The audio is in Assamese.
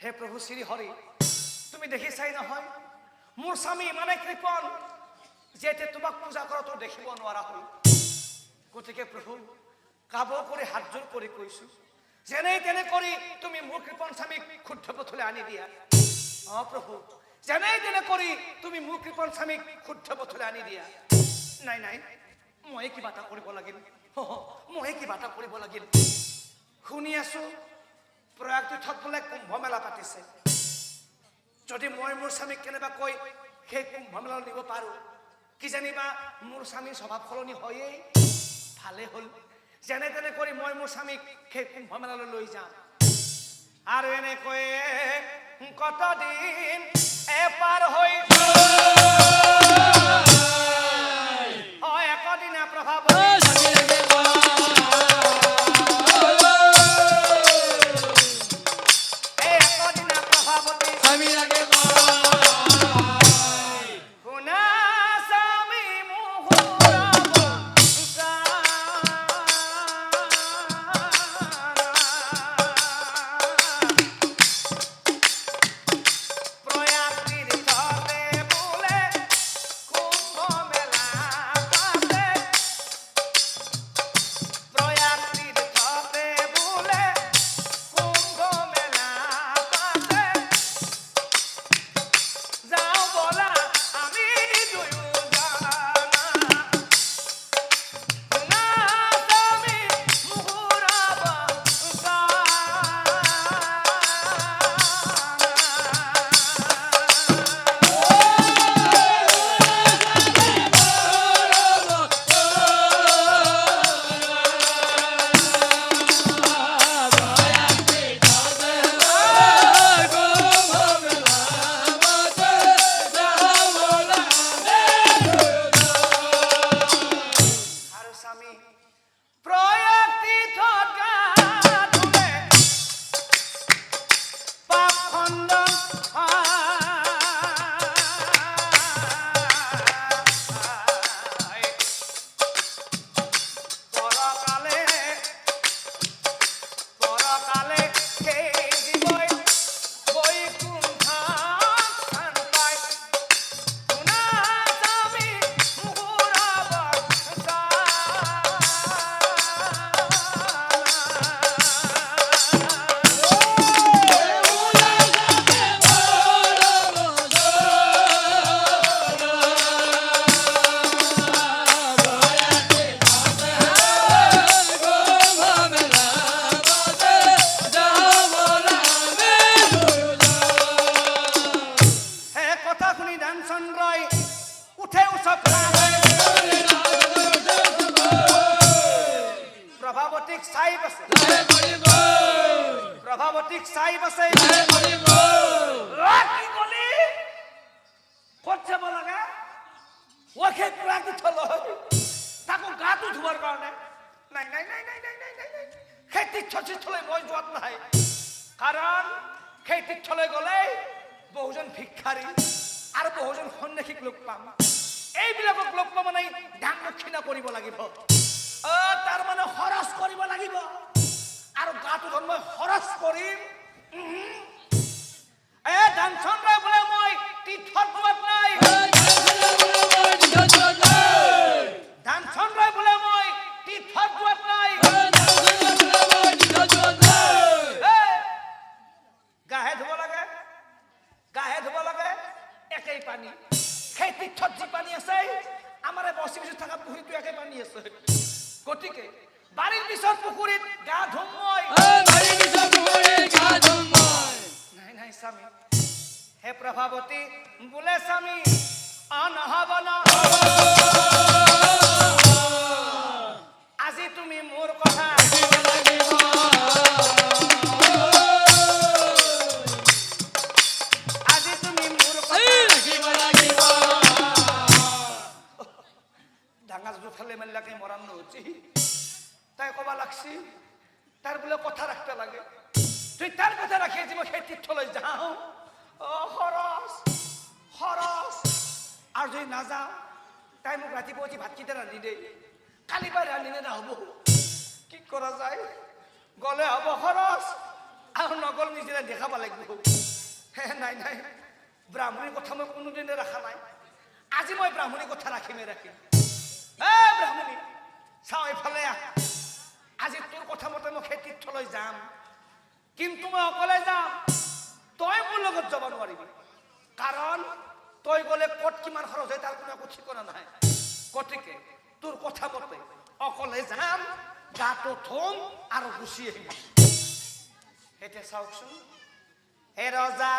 হে প্ৰভু শ্ৰী হৰি, তুমি দেখিছাই নহয় মোৰ স্বামী ইমানে কৃপণ যে এতিয়া তোমাক পূজা কৰাটো দেখিব নোৱাৰা হ'ল। গতিকে প্ৰভু কাব কৰি হাতযোৰ কৰি কৈছো, যেনে তেনে কৰি তুমি মোৰ কৃপণ স্বামীক শুদ্ধ পথলৈ আনি দিয়া। প্ৰভু যেনে তেনে কৰি তুমি মোৰ কৃপণ স্বামীক শুদ্ধ পথলৈ আনি দিয়া। নাই নাই, মই কিবা এটা কৰিব লাগিল, মই কিবা এটা কৰিব লাগিল। শুনি আছো প্ৰয়াগ তীৰ্থত বোলে কুম্ভ মেলা পাতিছে। যদি মই মোৰ স্বামীক কেনেবাকৈ সেই কুম্ভ মেলালৈ নিব পাৰো, কিজানিবা মোৰ স্বামীৰ স্বভাৱ সলনি হয়েই। ভালে হ'ল, যেনে তেনে কৰি মই মোৰ স্বামীক সেই কুম্ভ মেলালৈ লৈ যাম। আৰু এনেকৈয়ে কতদিন এপাৰ হৈ একদিনা প্ৰভাৱ প্ৰভাৱতীক চাই বাছে ক'ত যাব লাগে? তাকো গাটো ধোৱাৰ কাৰণে নাই নাই নাই নাই নাই নাই নাই সেই তীৰ্থলৈ মই যোৱাত নাই। কাৰণ সেই তীৰ্থলৈ গ'লে বহুজন ভিক্ষাৰী আৰু বহুজন সন্ন্যাসীক লগ পাম। এইবিলাকক লগ পাব নাই, দান দক্ষিণা কৰিব লাগিব। তাৰ মানে খৰচ কৰিব লাগিব। আৰু গাটো ধন মই খৰচ কৰিম। দানচন ৰায় বোলে মই তীৰ্থত যোৱাত নাই। দানচন ৰায় বোলে মই তীৰ্থত যোৱাত নাই। গাহে ধুব লাগে, গাহে ধুব লাগে একেই পানী। সেই তীৰ্থত যি পানী আছে আমাৰ বসি বসি থকা পুখুৰীটো একে পানী আছে। গতিকে বাৰীৰ পিছত পুখুৰীত গা ধুম মই। নাই নাই স্বামী, হে প্ৰভাৱতী বোলে স্বামী নহব ন। আজি তুমি মোৰ কথা আজি তুমি মোৰ ডাঙৰ জোঠালে মেলাকে মৰাণ নহৈছি। তাই কবা লাগছি তার বলে কথা রাখতে লাগে। তুই তার কথা রাখিয়ে যে সেই তীর্থলৈ যাও খরচ খরচ। আর যদি না যাও তাই মোক ৰাতিপুৱা উঠি ভাতকেইটা ৰান্ধি দে। কালি পাই ৰান্ধিলে না হব, কি কৰা যায়? গলে হব খৰচ আৰু নগল নিজে দেখাব লাগিব নাই নাই ব্ৰাহ্মণীৰ কথা মই কোনোদিনে ৰখা নাই আজি মই ব্ৰাহ্মণীৰ কথা ৰাখিমেই ৰাখিম ব্ৰাহ্মণী চাওঁ এইফালে আজি তোৰ কথা মতে মই সেই তীৰ্থলৈ যাম কিন্তু মই অকলে যাম তই মোৰ লগত যাব নোৱাৰিবি কাৰণ তই গ'লে ক'ত কিমান খৰচ হয় তাৰ কোনো একো ঠিকনা নাই গতিকে তোৰ কথা মতে অকলে যাম গাটো ধুম আৰু গুচি আহিম এতিয়া চাওকচোন হে ৰজা